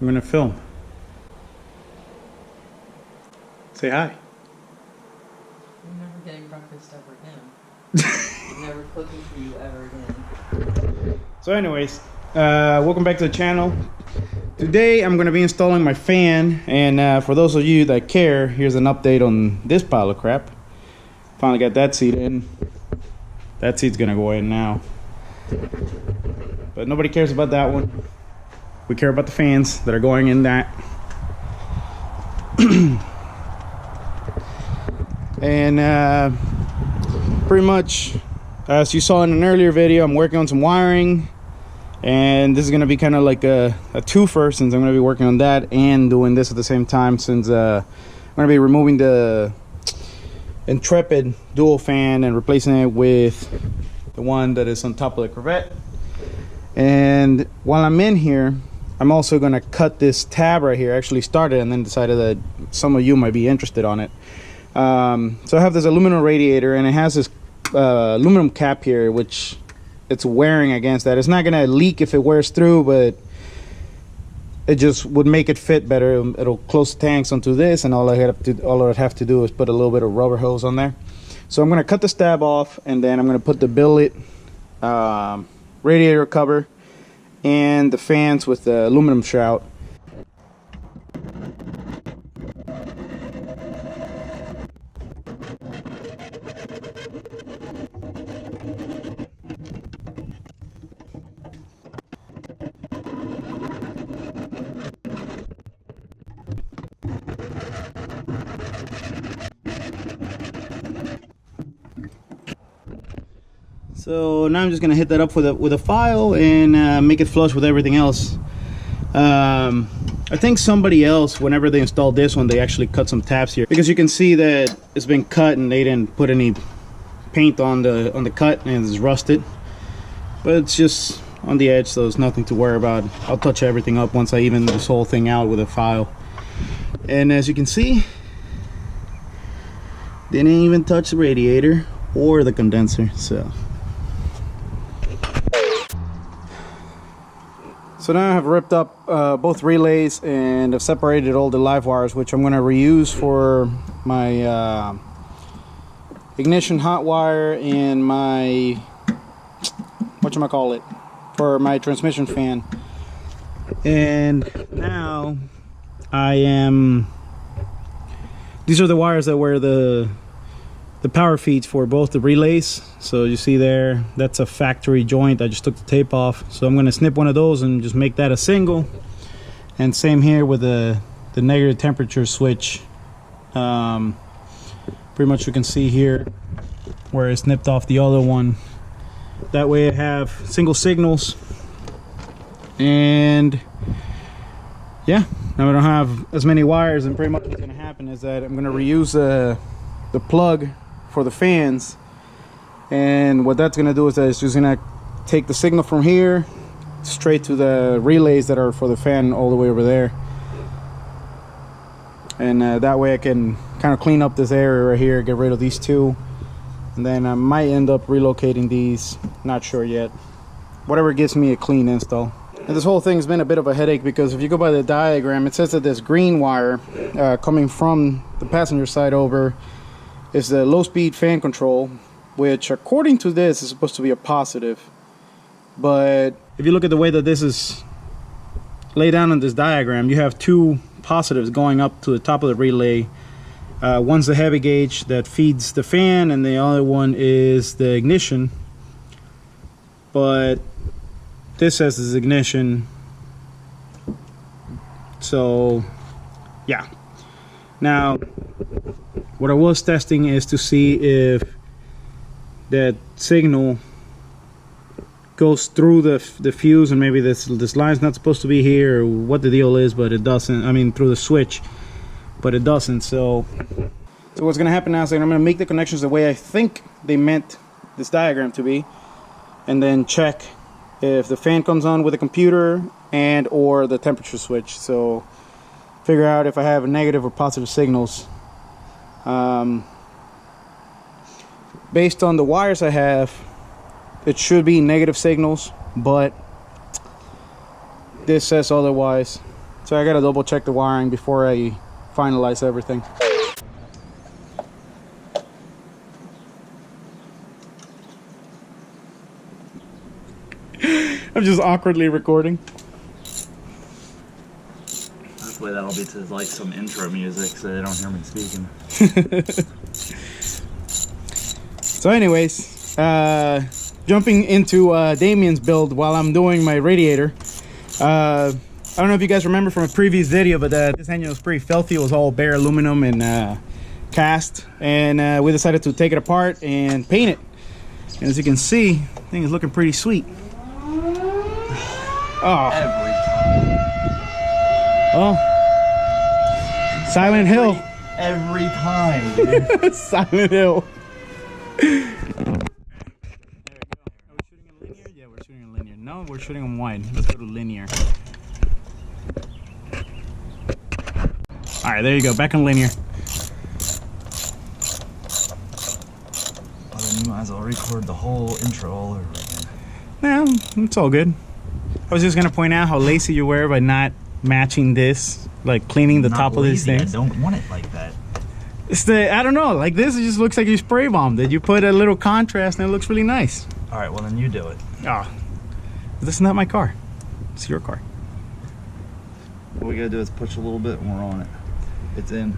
I'm gonna film. Say hi. I'm never getting breakfast ever again. Never cooking for you ever again. So anyways, welcome back to the channel. Today I'm gonna be installing my fan, and for those of you that care, here's an update on this pile of crap. Finally got that seat in. That seat's gonna go in now. But nobody cares about that one. We care about the fans that are going in that. And pretty much, as you saw in an earlier video, I'm working on some wiring. And this is going to be kind of like a twofer, since I'm going to be working on that and doing this at the same time, since I'm going to be removing the Intrepid dual fan and replacing it with the one that is on top of the Corvette. And while I'm in here, I'm also going to cut this tab right here. I actually started and then decided that some of you might be interested on it. So I have this aluminum radiator, and it has this aluminum cap here, which it's wearing against that. It's not going to leak if it wears through, but it just would make it fit better. It'll close the tanks onto this, and all I would have to do is put a little bit of rubber hose on there. So I'm going to cut the stab off, and then I'm going to put the billet radiator cover and the fans with the aluminum shroud. So now I'm just gonna hit that up with a file and make it flush with everything else. I think somebody else, whenever they installed this one, they actually cut some tabs here, because you can see that it's been cut and they didn't put any paint on the cut, and it's rusted. But it's just on the edge, so it's nothing to worry about. I'll touch everything up once I even this whole thing out with a file. And as you can see, they didn't even touch the radiator or the condenser. So now I have ripped up both relays, and I've separated all the live wires, which I'm going to reuse for my ignition hot wire and my, whatchamacallit, for my transmission fan. And now these are the wires that were the power feeds for both the relays. So you see there, that's a factory joint. I just took the tape off, so I'm going to snip one of those and just make that a single. And same here with the negative temperature switch. Pretty much you can see here where I snipped off the other one. That way I have single signals, and yeah, now I don't have as many wires. And pretty much what's going to happen is that I'm going to reuse the plug for the fans, and what that's going to do is that it's just going to take the signal from here straight to the relays that are for the fan all the way over there. And that way I can kind of clean up this area right here, get rid of these two, and then I might end up relocating these, not sure yet. Whatever gives me a clean install. And this whole thing's been a bit of a headache, because if you go by the diagram, it says that this green wire coming from the passenger side over is the low speed fan control, which according to this is supposed to be a positive. But if you look at the way that this is laid down on this diagram, you have two positives going up to the top of the relay. One's the heavy gauge that feeds the fan, and the other one is the ignition. But this says it's ignition, so yeah. Now what I was testing is to see if that signal goes through the fuse, and maybe this line's not supposed to be here, or what the deal is, but it doesn't. I mean, through the switch, but it doesn't. So what's gonna happen now is that I'm gonna make the connections the way I think they meant this diagram to be, and then check if the fan comes on with the computer and or the temperature switch. So figure out if I have negative or positive signals. Based on the wires I have, it should be negative signals, but this says otherwise. So I gotta double check the wiring before I finalize everything. I'm just awkwardly recording. Hopefully that'll be to like some intro music so they don't hear me speaking. So anyways, jumping into Damian's build while I'm doing my radiator. I don't know if you guys remember from a previous video, but this engine was pretty filthy. It was all bare aluminum and cast, and we decided to take it apart and paint it. And as you can see, the thing is looking pretty sweet. Oh. Every time. Oh. Silent Hill. Every time, dude. Silent Hill. Yeah, we're shooting in linear. No, we're shooting in wide. Let's go to linear. All right, there you go. Back on linear. Well, then you might as well record the whole intro all over again. Yeah, it's all good. I was just gonna point out how lazy you were by not matching this, like cleaning the top of these things. I don't want it like that. It's the, I don't know, like this, it just looks like you spray bombed it. You put a little contrast and it looks really nice. All right, well then you do it. Oh, this is not my car. It's your car. What we gotta do is push a little bit and we're on it. It's in.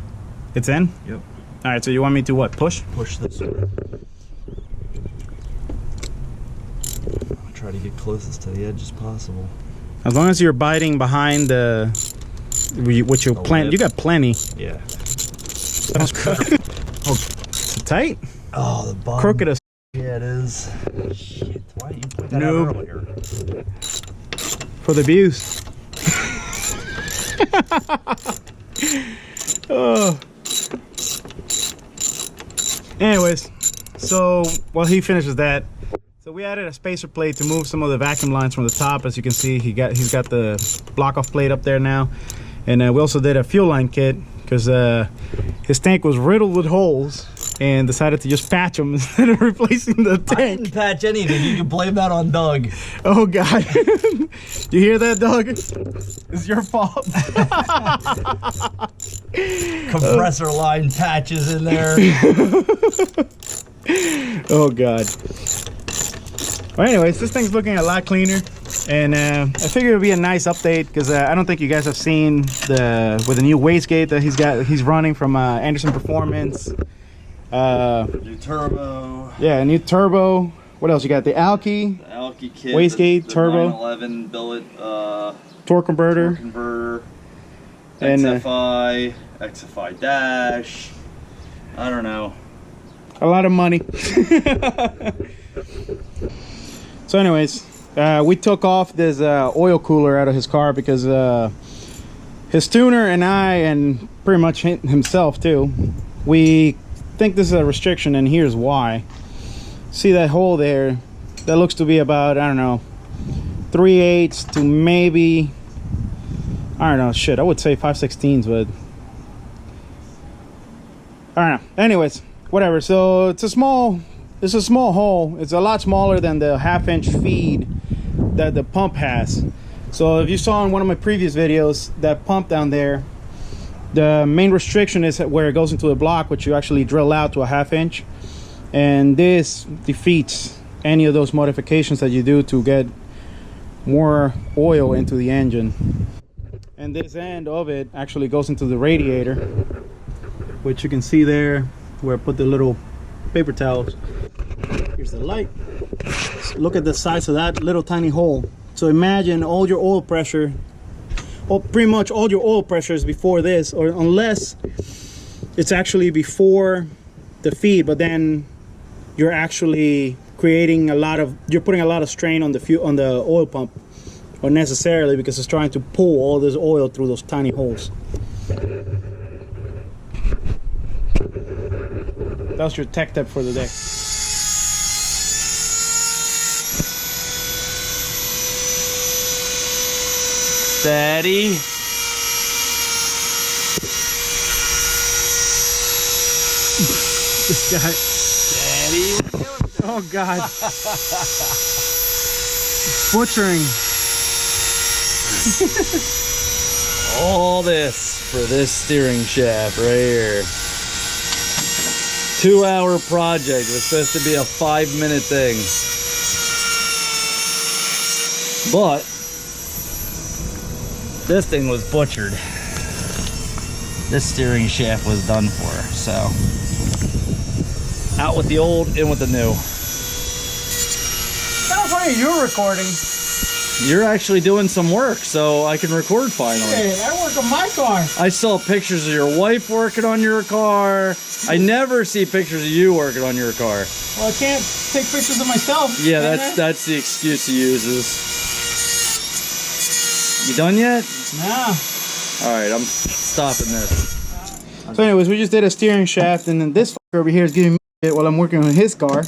It's in? Yep. All right, so you want me to what, push? Push this way. I'll try to get closest to the edge as possible. As long as you're biting behind the, what you plant, you got plenty. Yeah. Oh, is it tight? Oh, the bottom. Crooked as. Yeah, it is. Shit, why didn't you point that Nope. out earlier? For the views. Oh. Anyways, so while he finishes that, so we added a spacer plate to move some of the vacuum lines from the top. As you can see, he's got the block off plate up there now, and we also did a fuel line kit because his tank was riddled with holes, and decided to just patch them instead of replacing the tank. I didn't patch anything. You can blame that on Doug. Oh God! You hear that, Doug? It's your fault. Compressor line patches in there. Oh God. Well, anyways, this thing's looking a lot cleaner, and I figured it would be a nice update because I don't think you guys have seen with the new wastegate that he's running from Anderson Performance. New turbo. Yeah, new turbo. What else you got? The Alki, The Alki kit. Wastegate, the turbo. 911 billet. torque converter, and and XFI dash. I don't know. a lot of money. So anyways, we took off this oil cooler out of his car because his tuner and I, and pretty much himself too, we think this is a restriction, and here's why. See that hole there? That looks to be about, I don't know, 3/8 to maybe, I don't know, shit, I would say 5/16, but I don't know. Anyways, whatever. So it's a small hole. It's a lot smaller than the 1/2-inch feed that the pump has. So if you saw in one of my previous videos, that pump down there, the main restriction is where it goes into the block, which you actually drill out to a 1/2-inch, and this defeats any of those modifications that you do to get more oil into the engine. And this end of it actually goes into the radiator, which you can see there where I put the little paper towels. Here's the light. Look at the size of that little tiny hole. So imagine all your oil pressure, pretty much all your oil pressure is before this, or unless it's actually before the feed, but then you're actually creating you're putting a lot of strain on the oil pump, unnecessarily, because it's trying to pull all this oil through those tiny holes. That's your tech tip for the day. Steady. This guy. Steady. Oh God. Butchering. All this for this steering shaft right here. 2-hour project. It was supposed to be a 5-minute thing. But this thing was butchered. This steering shaft was done for, so out with the old, in with the new. Kind of funny you're recording. You're actually doing some work, so I can record finally. Hey, I work on my car. I saw pictures of your wife working on your car. I never see pictures of you working on your car. Well, I can't take pictures of myself. Yeah, that's the excuse he uses. You done yet? Nah. Alright, I'm stopping this. So anyways, we just did a steering shaft, and then this fucker over here is giving me shit while I'm working on his car.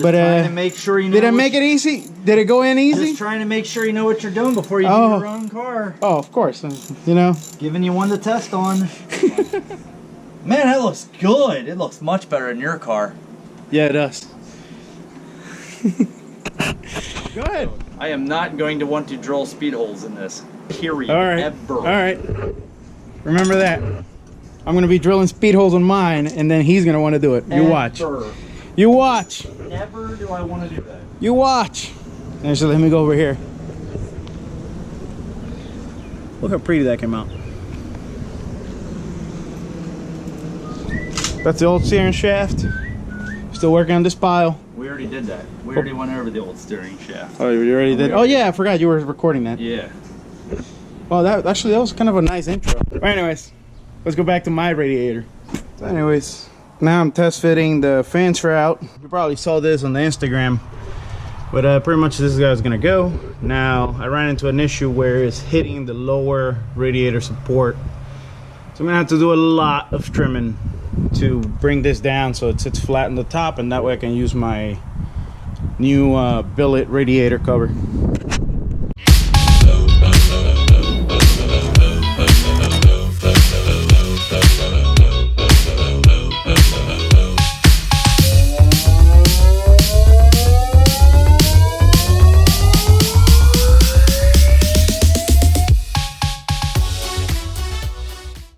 But trying to make sure you know. did I make it easy? Did it go in easy? Just trying to make sure you know what you're doing before you do your own car. Oh, of course. You know. Giving you one to test on. Man, that looks good. It looks much better in your car. Yeah, it does. Go ahead. I am not going to want to drill speed holes in this. Period. All right. Ever. All right. Remember that. I'm gonna be drilling speed holes on mine, and then he's gonna want to do it. You watch. You watch. Never do I want to do that. You watch. Actually, let me go over here. Look how pretty that came out. That's the old steering shaft. Still working on this pile. We already did that. We already went over the old steering shaft. Oh, you already did? Oh yeah, I forgot you were recording that. Yeah. Well, that was kind of a nice intro. But anyways, let's go back to my radiator. So anyways, now I'm test fitting the fan shroud. You probably saw this on the Instagram, but pretty much this guy's gonna go. Now I ran into an issue where it's hitting the lower radiator support, so I'm gonna have to do a lot of trimming to bring this down so it sits flat on the top, and that way I can use my new billet radiator cover.